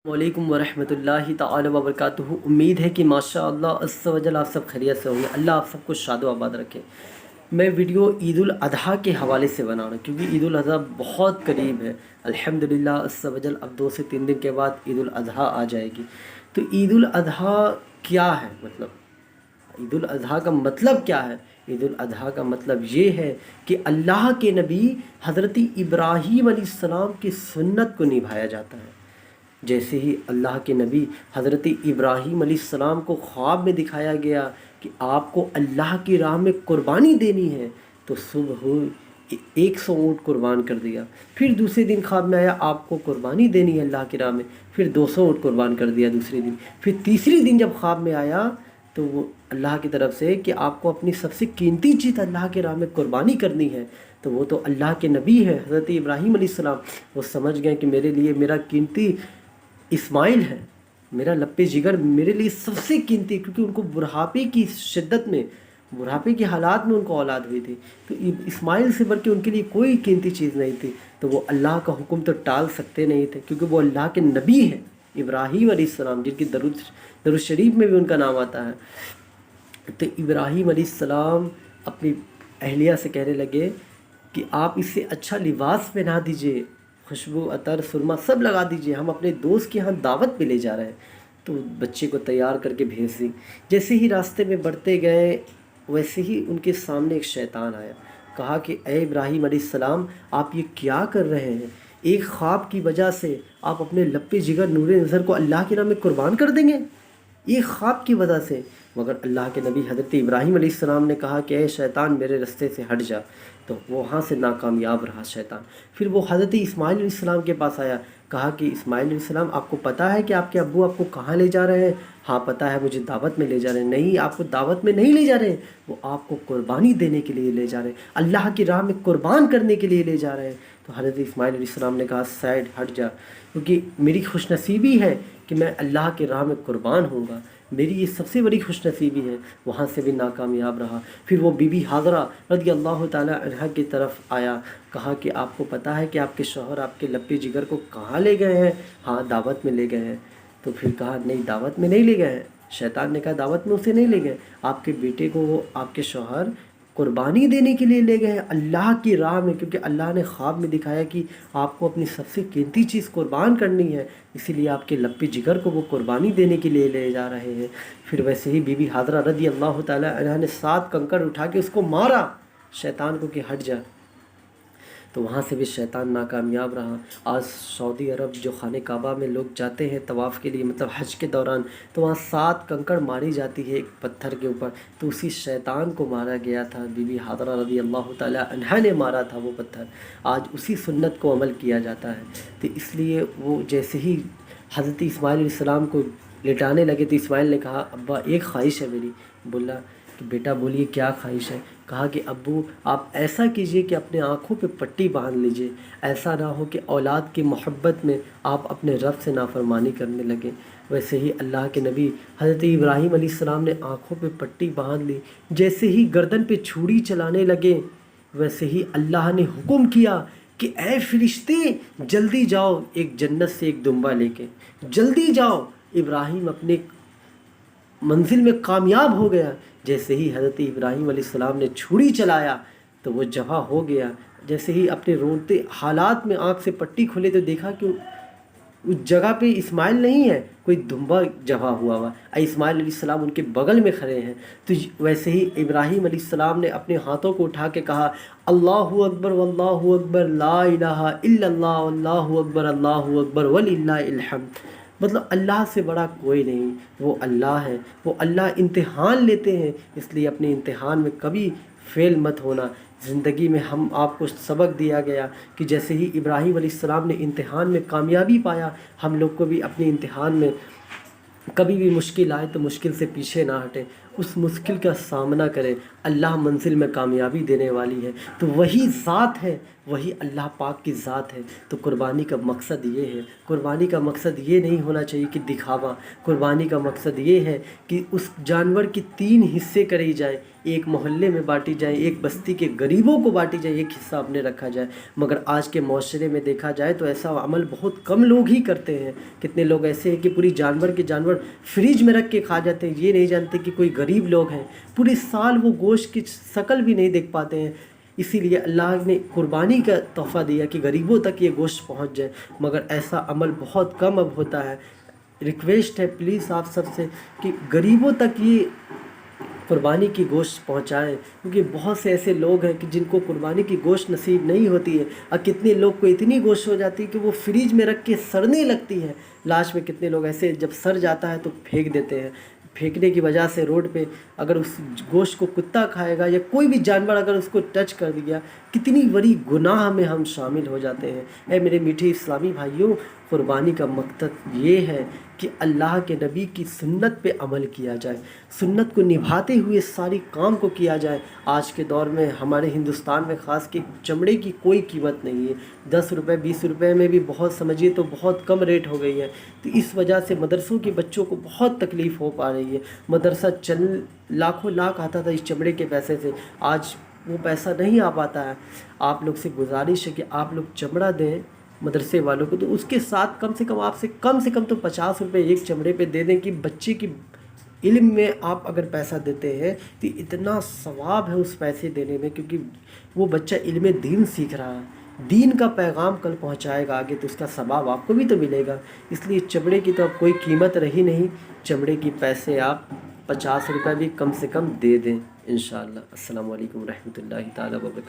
وعلیکم ورحمۃ اللہ تعالی وبرکاتہ۔ امید ہے کہ ماشاء اللہ عز و جل آپ سب خیریت سے ہوں گے۔ اللہ آپ سب کو شاد و آباد رکھے۔ میں ویڈیو عید الاضحیٰ کے حوالے سے بنا رہا ہوں کیونکہ عید الاضحیٰ بہت قریب ہے۔ الحمدللہ عز و جل اب 2 سے 3 دن کے بعد عید الاضحیٰ آ جائے گی۔ تو عید الاضحیٰ کیا ہے؟ عید الاضحیٰ کا مطلب کیا ہے؟ عید الاضحیٰ کا مطلب یہ ہے کہ اللہ کے نبی حضرت ابراہیم علیہ السلام کی سنت کو نبھایا جاتا ہے۔ جیسے ہی اللہ کے نبی حضرت ابراہیم علیہ السلام کو خواب میں دکھایا گیا کہ آپ کو اللہ کی راہ میں قربانی دینی ہے، تو صبح 100 اونٹ قربان کر دیا۔ پھر دوسرے دن خواب میں آیا آپ کو قربانی دینی ہے اللہ کی راہ میں، پھر 200 اونٹ قربان کر دیا دوسرے دن۔ پھر تیسری دن جب خواب میں آیا تو وہ اللہ کی طرف سے کہ آپ کو اپنی سب سے قیمتی چیز اللہ کے راہ میں قربانی کرنی ہے، تو وہ تو اللہ کے نبی ہے حضرت ابراہیم علیہ السلام۔ وہ سمجھ گئے کہ میرے لیے میرا قیمتی اسماعیل ہے، میرا لپِ جگر میرے لیے سب سے قیمتی، کیونکہ ان کو بڑھاپے کی شدت میں، بڑھاپے کے حالات میں ان کو اولاد ہوئی تھی، تو اسماعیل سے بڑھ کے ان کے لیے کوئی قیمتی چیز نہیں تھی۔ تو وہ اللہ کا حکم تو ٹال سکتے نہیں تھے کیونکہ وہ اللہ کے نبی ہیں ابراہیم علیہ السلام، جن کی درود شریف میں بھی ان کا نام آتا ہے۔ تو ابراہیم علیہ السلام اپنی اہلیہ سے کہنے لگے کہ آپ اس سے اچھا لباس پہنا دیجئے، خوشبو عطر سرما سب لگا دیجئے، ہم اپنے دوست کے ہاں دعوت پہ لے جا رہے ہیں۔ تو بچے کو تیار کر کے بھیج دی۔ جیسے ہی راستے میں بڑھتے گئے ویسے ہی ان کے سامنے ایک شیطان آیا، کہا کہ اے ابراہیم علیہ السلام آپ یہ کیا کر رہے ہیں؟ ایک خواب کی وجہ سے آپ اپنے لپِ جگر نور نظر کو اللہ کے نام میں قربان کر دیں گے؟ ایک خواب کی وجہ سے؟ مگر اللہ کے نبی حضرت ابراہیم علیہ السلام نے کہا کہ اے شیطان میرے رستے سے ہٹ جا، تو وہاں سے ناکامیاب رہا شیطان۔ پھر وہ حضرت اسماعیل علیہ السلام کے پاس آیا، کہا کہ اسماعیل علیہ السلام آپ کو پتہ ہے کہ آپ کے ابو آپ کو کہاں لے جا رہے ہیں؟ ہاں پتہ ہے، مجھے دعوت میں لے جا رہے ہیں۔ نہیں، آپ کو دعوت میں نہیں لے جا رہے ہیں، وہ آپ کو قربانی دینے کے لیے لے جا رہے ہیں، اللہ کی راہ میں قربان کرنے کے لیے لے جا رہے ہیں۔ تو حضرت اسماعیل علیہ السلام نے کہا سائڈ ہٹ جا، کیونکہ میری خوش نصیبی ہے کہ میں اللہ کی راہ میں قربان ہوں گا، میری یہ سب سے بڑی خوش نصیبی ہے۔ وہاں سے بھی ناکامیاب رہا۔ پھر وہ بی بی حاضرہ رضی اللہ تعالی عنہ کی طرف آیا، کہا کہ آپ کو پتہ ہے کہ آپ کے شوہر آپ کے لپِ جگر کو کہاں لے گئے ہیں؟ ہاں دعوت میں لے گئے ہیں۔ تو پھر کہا نہیں، دعوت میں نہیں لے گئے ہیں۔ شیطان نے کہا دعوت میں اسے نہیں لے گئے، آپ کے بیٹے کو وہ آپ کے شوہر قربانی دینے کے لیے لے گئے ہیں اللہ کی راہ میں، کیونکہ اللہ نے خواب میں دکھایا کہ آپ کو اپنی سب سے قیمتی چیز قربان کرنی ہے، اسی لیے آپ کے لپِ جگر کو وہ قربانی دینے کے لیے لے جا رہے ہیں۔ پھر ویسے ہی بی بی حاضرہ رضی اللہ تعالیٰ عنہ نے 7 کنکر اٹھا کے اس کو مارا شیطان کو کہ ہٹ جا، تو وہاں سے بھی شیطان ناکامیاب رہا۔ آج سعودی عرب جو خانہ کعبہ میں لوگ جاتے ہیں طواف کے لیے، مطلب حج کے دوران، تو وہاں 7 کنکڑ ماری جاتی ہے ایک پتھر کے اوپر، تو اسی شیطان کو مارا گیا تھا، بی بی حاضرہ رضی اللہ تعالیٰ عنہا نے مارا تھا وہ پتھر۔ آج اسی سنت کو عمل کیا جاتا ہے۔ تو اس لیے وہ جیسے ہی حضرت اسماعیل علیہ السلام کو لٹانے لگے تو اسماعیل نے کہا ابا ایک خواہش ہے میری۔ بولا کہ بیٹا بولیے کیا خواہش ہے؟ کہا کہ ابو آپ ایسا کیجئے کہ اپنے آنکھوں پہ پٹی باندھ لیجئے، ایسا نہ ہو کہ اولاد کی محبت میں آپ اپنے رب سے نافرمانی کرنے لگیں۔ ویسے ہی اللہ کے نبی حضرت ابراہیم علیہ السلام نے آنکھوں پہ پٹی باندھ لی، جیسے ہی گردن پہ چھری چلانے لگے ویسے ہی اللہ نے حکم کیا کہ اے فرشتے جلدی جاؤ، ایک جنت سے ایک دمبا لے کے جلدی جاؤ۔ ابراہیم اپنے منزل میں کامیاب ہو گیا۔ جیسے ہی حضرت ابراہیم علیہ السلام نے چھری چلایا تو وہ جبہ ہو گیا۔ جیسے ہی اپنے روتے حالات میں آنکھ سے پٹی کھولے تو دیکھا کہ اس جگہ پہ اسماعیل نہیں ہے، کوئی دمبا جبہ ہوا ہوا۔ اسماعیل علیہ السلام ان کے بغل میں کھڑے ہیں۔ تو ویسے ہی ابراہیم علیہ السلام نے اپنے ہاتھوں کو اٹھا کے کہا اللہ اکبر واللہ اکبر لا الہ الا اللہ واللہ اکبر اللہ اکبر وللہ الحمد۔ مطلب اللہ سے بڑا کوئی نہیں، وہ اللہ ہے، وہ اللہ امتحان لیتے ہیں، اس لیے اپنے امتحان میں کبھی فیل مت ہونا۔ زندگی میں ہم آپ کو سبق دیا گیا کہ جیسے ہی ابراہیم علیہ السلام نے امتحان میں کامیابی پایا، ہم لوگ کو بھی اپنے امتحان میں کبھی بھی مشکل آئے تو مشکل سے پیچھے نہ ہٹیں، اس مشکل کا سامنا کریں، اللہ منزل میں کامیابی دینے والی ہے، تو وہی ذات ہے، وہی اللہ پاک کی ذات ہے۔ تو قربانی کا مقصد یہ ہے، قربانی کا مقصد یہ نہیں ہونا چاہیے کہ دکھاوا، قربانی کا مقصد یہ ہے کہ اس جانور کی 3 حصے کری جائیں، ایک محلے میں بانٹی جائے، ایک بستی کے غریبوں کو بانٹی جائے، ایک حصہ اپنے رکھا جائے۔ مگر آج کے معاشرے میں دیکھا جائے تو ایسا عمل بہت کم لوگ ہی کرتے ہیں۔ کتنے لوگ ایسے ہیں کہ پوری جانور فریج میں رکھ کے کھا جاتے ہیں، یہ نہیں جانتے کہ کوئی غریب لوگ ہیں، پوری سال وہ گوشت کی شکل بھی نہیں دیکھ پاتے ہیں۔ اسی لیے اللہ نے قربانی کا تحفہ دیا کہ غریبوں تک یہ گوشت پہنچ جائے، مگر ایسا عمل بہت کم اب ہوتا ہے۔ ریکویسٹ ہے پلیز آپ سب سے کہ غریبوں تک یہ قربانی کی گوشت پہنچائیں، کیونکہ بہت سے ایسے لوگ ہیں کہ جن کو قربانی کی گوشت نصیب نہیں ہوتی ہے، اور کتنے لوگ کو اتنی گوشت ہو جاتی ہے کہ وہ فریج میں رکھ کے سڑنے لگتی ہے۔ لاسٹ میں کتنے لوگ ایسے جب سڑ جاتا ہے تو پھینک دیتے ہیں۔ پھینکنے کی وجہ سے روڈ پہ اگر اس گوشت کو کتا کھائے گا یا کوئی بھی جانور اگر اس کو ٹچ کر دیا، کتنی بڑی گناہ میں ہم شامل ہو جاتے ہیں۔ اے میرے میٹھے اسلامی بھائیوں، قربانی کا مقصد یہ ہے کہ اللہ کے نبی کی سنت پہ عمل کیا جائے، سنت کو نبھاتے ہوئے ساری کام کو کیا جائے۔ آج کے دور میں ہمارے ہندوستان میں خاص کہ چمڑے کی کوئی قیمت نہیں ہے، 10 روپے 20 روپے میں بھی بہت سمجھیے تو بہت کم ریٹ ہو گئی ہے۔ تو اس وجہ سے مدرسوں کے بچوں کو بہت تکلیف ہو پا رہی ہے۔ مدرسہ لاکھوں لاکھ آتا تھا اس چمڑے کے پیسے سے، آج وہ پیسہ نہیں آ پاتا ہے۔ آپ لوگ سے گزارش ہے کہ آپ لوگ چمڑا دیں مدرسے والوں کو، تو اس کے ساتھ کم سے کم تو 50 روپے ایک چمڑے پہ دے دیں کہ بچے کی علم میں آپ اگر پیسہ دیتے ہیں تو اتنا ثواب ہے اس پیسے دینے میں، کیونکہ وہ بچہ علم دین سیکھ رہا ہے، دین کا پیغام کل پہنچائے گا آگے، تو اس کا ثواب آپ کو بھی تو ملے گا۔ اس لیے چمڑے کی تو اب کوئی قیمت رہی نہیں، چمڑے کی پیسے آپ 50 روپے بھی کم سے کم دے دیں انشاءاللہ۔ السلام علیکم ورحمۃ اللہ تعالیٰ وبرکاتہ۔